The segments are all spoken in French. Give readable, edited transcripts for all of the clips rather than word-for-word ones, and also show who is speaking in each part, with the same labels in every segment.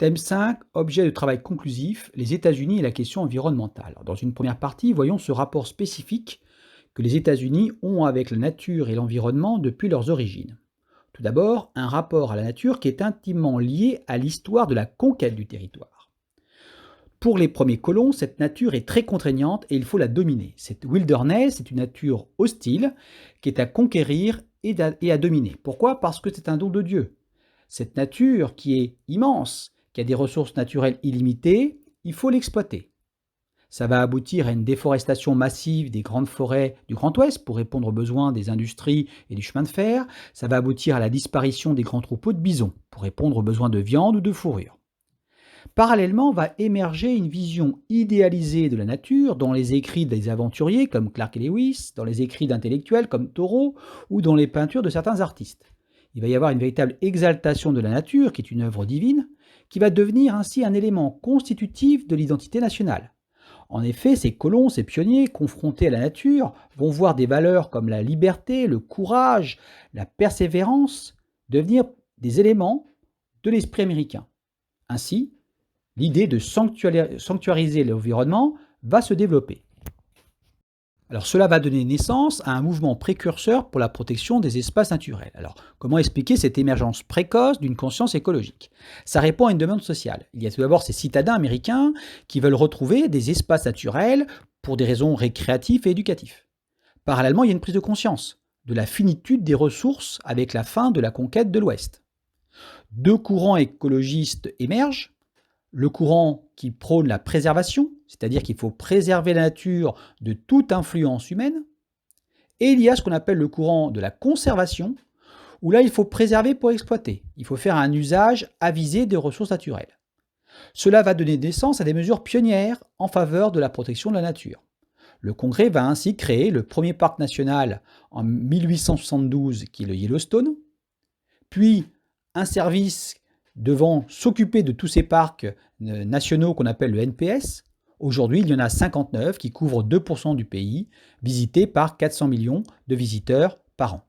Speaker 1: Thème 5, objet de travail conclusif, les États-Unis et la question environnementale. Alors, dans une première partie, voyons ce rapport spécifique que les États-Unis ont avec la nature et l'environnement depuis leurs origines. Tout d'abord, un rapport à la nature qui est intimement lié à l'histoire de la conquête du territoire. Pour les premiers colons, cette nature est très contraignante et il faut la dominer. Cette wilderness est une nature hostile qui est à conquérir et à dominer. Pourquoi? Parce que c'est un don de Dieu. Cette nature qui est immense, qui a des ressources naturelles illimitées, il faut l'exploiter. Ça va aboutir à une déforestation massive des grandes forêts du Grand Ouest pour répondre aux besoins des industries et du chemin de fer. Ça va aboutir à la disparition des grands troupeaux de bisons pour répondre aux besoins de viande ou de fourrure. Parallèlement va émerger une vision idéalisée de la nature dans les écrits des aventuriers comme Clark et Lewis, dans les écrits d'intellectuels comme Thoreau ou dans les peintures de certains artistes. Il va y avoir une véritable exaltation de la nature, qui est une œuvre divine, qui va devenir ainsi un élément constitutif de l'identité nationale. En effet, ces colons, ces pionniers, confrontés à la nature, vont voir des valeurs comme la liberté, le courage, la persévérance devenir des éléments de l'esprit américain. Ainsi, l'idée de sanctuariser l'environnement va se développer. Alors cela va donner naissance à un mouvement précurseur pour la protection des espaces naturels. Alors comment expliquer cette émergence précoce d'une conscience écologique? Ça répond à une demande sociale. Il y a tout d'abord ces citadins américains qui veulent retrouver des espaces naturels pour des raisons récréatives et éducatives. Parallèlement, il y a une prise de conscience de la finitude des ressources avec la fin de la conquête de l'Ouest. Deux courants écologistes émergent. Le courant qui prône la préservation, c'est-à-dire qu'il faut préserver la nature de toute influence humaine, et il y a ce qu'on appelle le courant de la conservation, où là il faut préserver pour exploiter, il faut faire un usage avisé des ressources naturelles. Cela va donner naissance à des mesures pionnières en faveur de la protection de la nature. Le Congrès va ainsi créer le premier parc national en 1872, qui est le Yellowstone, puis un service devant s'occuper de tous ces parcs nationaux qu'on appelle le NPS. Aujourd'hui, il y en a 59 qui couvrent 2% du pays, visités par 400 millions de visiteurs par an.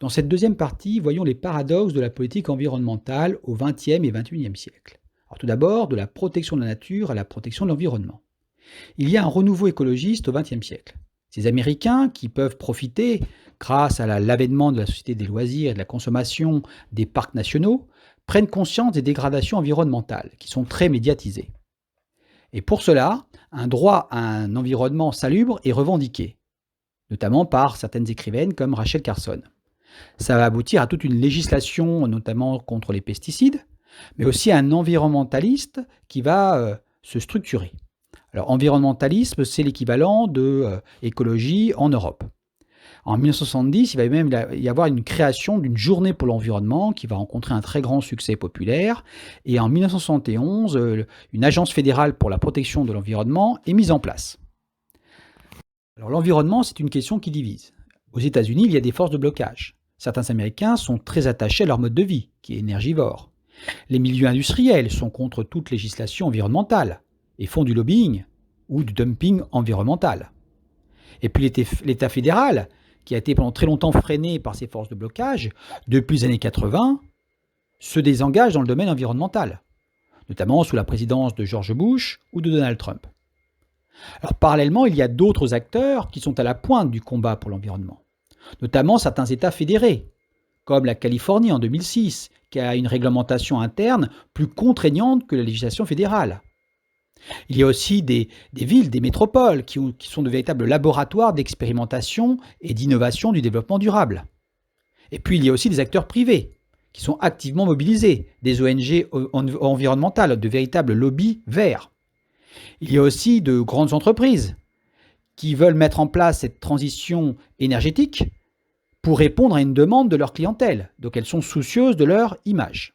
Speaker 1: Dans cette deuxième partie, voyons les paradoxes de la politique environnementale au XXe et XXIe siècle. Alors tout d'abord, de la protection de la nature à la protection de l'environnement. Il y a un renouveau écologiste au XXe siècle. Ces Américains qui peuvent profiter, grâce à l'avènement de la société des loisirs et de la consommation des parcs nationaux, prennent conscience des dégradations environnementales qui sont très médiatisées. Et pour cela, un droit à un environnement salubre est revendiqué, notamment par certaines écrivaines comme Rachel Carson. Ça va aboutir à toute une législation, notamment contre les pesticides, mais aussi à un environnementaliste qui va se structurer. Alors, environnementalisme, c'est l'équivalent de écologie en Europe. En 1970, il va même y avoir une création d'une journée pour l'environnement qui va rencontrer un très grand succès populaire. Et en 1971, une agence fédérale pour la protection de l'environnement est mise en place. Alors, l'environnement, c'est une question qui divise. Aux États-Unis, il y a des forces de blocage. Certains Américains sont très attachés à leur mode de vie, qui est énergivore. Les milieux industriels sont contre toute législation environnementale et font du lobbying ou du dumping environnemental. Et puis l'État fédéral, qui a été pendant très longtemps freiné par ces forces de blocage, depuis les années 80, se désengage dans le domaine environnemental, notamment sous la présidence de George Bush ou de Donald Trump. Alors parallèlement, il y a d'autres acteurs qui sont à la pointe du combat pour l'environnement, notamment certains États fédérés, comme la Californie en 2006, qui a une réglementation interne plus contraignante que la législation fédérale. Il y a aussi des villes, des métropoles, qui sont de véritables laboratoires d'expérimentation et d'innovation du développement durable. Et puis il y a aussi des acteurs privés, qui sont activement mobilisés, des ONG environnementales, de véritables lobbies verts. Il y a aussi de grandes entreprises qui veulent mettre en place cette transition énergétique pour répondre à une demande de leur clientèle. Donc elles sont soucieuses de leur image.